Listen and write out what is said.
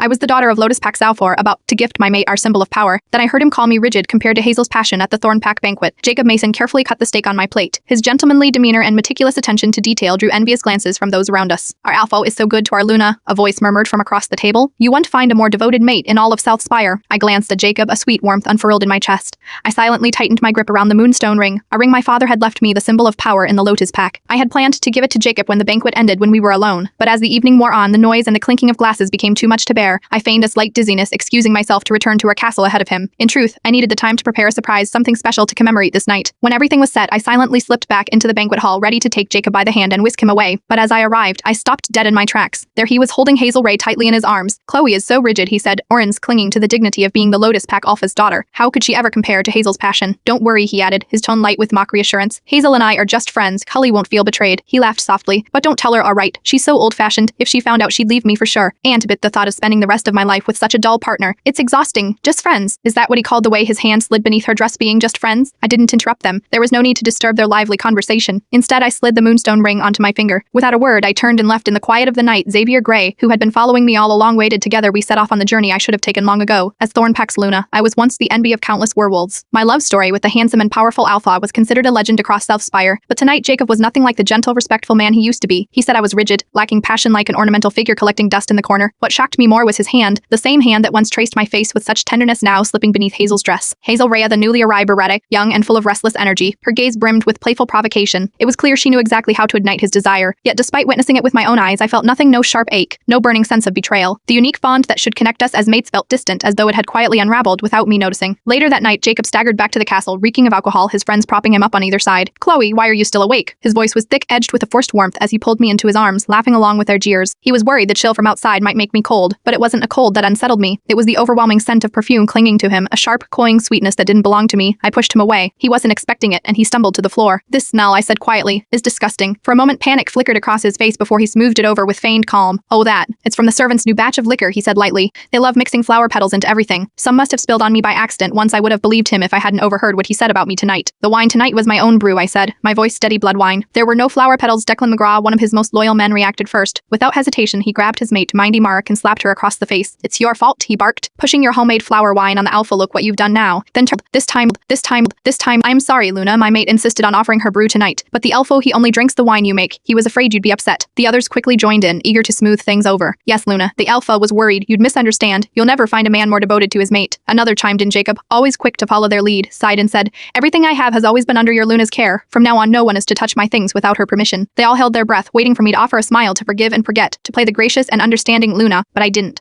I was the daughter of Lotus Pack Zalfor, about to gift my mate our symbol of power. Then I heard him call me rigid compared to Hazel's passion at the Thorn Pack banquet. Jacob Mason carefully cut the steak on my plate. His gentlemanly demeanor and meticulous attention to detail drew envious glances from those around us. Our Alpha is so good to our Luna, a voice murmured from across the table. You won't find a more devoted mate in all of South Spire. I glanced at Jacob, a sweet warmth unfurled in my chest. I silently tightened my grip around the moonstone ring, a ring my father had left me, the symbol of power in the Lotus Pack. I had planned to give it to Jacob when the banquet ended, when we were alone, but as the evening wore on, the noise and the clinking of glasses became too much to bear. I feigned a slight dizziness, excusing myself to return to our castle ahead of him. In truth, I needed the time to prepare a surprise, something special to commemorate this night. When everything was set, I silently slipped back into the banquet hall, ready to take Jacob by the hand and whisk him away. But as I arrived, I stopped dead in my tracks. There he was, holding Hazel Ray tightly in his arms. Chloe is so rigid, he said, Orin's clinging to the dignity of being the Lotus Pack Alpha's daughter. How could she ever compare to Hazel's passion? Don't worry, he added, his tone light with mock reassurance. Hazel and I are just friends. Cully won't feel betrayed. He laughed softly. But don't tell her, all right? She's so old-fashioned. If she found out, she'd leave me for sure. And bit the thought of spending the rest of my life with such a dull partner. It's exhausting. Just friends. Is that what he called the way his hand slid beneath her dress, being just friends? I didn't interrupt them. There was no need to disturb their lively conversation. Instead, I slid the moonstone ring onto my finger. Without a word, I turned and left in the quiet of the night. Xavier Gray, who had been following me all along, waited. Together we set off on the journey I should have taken long ago. As Thornpack's Luna, I was once the envy of countless werewolves. My love story with the handsome and powerful Alpha was considered a legend across South Spire, but tonight Jacob was nothing like the gentle, respectful man he used to be. He said I was rigid, lacking passion, like an ornamental figure collecting dust in the corner. What shocked me more was his hand, the same hand that once traced my face with such tenderness, now slipping beneath Hazel's dress. Hazel Rhea, the newly arrived Beretta, young and full of restless energy, her gaze brimmed with playful provocation. It was clear she knew exactly how to ignite his desire, yet despite witnessing it with my own eyes, I felt nothing, no sharp ache, no burning sense of betrayal. The unique bond that should connect us as mates felt distant, as though it had quietly unraveled without me noticing. Later that night, Jacob staggered back to the castle, reeking of alcohol, his friends propping him up on either side. Chloe, why are you still awake? His voice was thick, edged with a forced warmth as he pulled me into his arms, laughing along with their jeers. He was worried the chill from outside might make me cold, but it wasn't a cold that unsettled me. It was the overwhelming scent of perfume clinging to him, a sharp, cloying sweetness that didn't belong to me. I pushed him away. He wasn't expecting it, and he stumbled to the floor. This smell, I said quietly, is disgusting. For a moment, panic flickered across his face before he smoothed it over with feigned calm. Oh, that. It's from the servants' new batch of liquor, he said lightly. They love mixing flower petals into everything. Some must have spilled on me by accident. Once I would have believed him if I hadn't overheard what he said about me tonight. The wine tonight was my own brew, I said, my voice steady, blood wine. There were no flower petals. Declan McGraw, one of his most loyal men, reacted first. Without hesitation, he grabbed his mate, Mindy Mark, and slapped her across the face. It's your fault, he barked, pushing your homemade flower wine on the Alpha. Look what you've done now. Then this time, I'm sorry, Luna, my mate insisted on offering her brew tonight. But the Alpha, he only drinks the wine you make. He was afraid you'd be upset. The others quickly joined in, eager to smooth things over. Yes, Luna, the Alpha was worried you'd misunderstand. You'll never find a man more devoted to his mate. Another chimed in. Jacob, always quick to follow their lead, sighed and said, everything I have has always been under your Luna's care. From now on, no one is to touch my things without her permission. They all held their breath, waiting for me to offer a smile, to forgive and forget, to play the gracious and understanding Luna, but I didn't.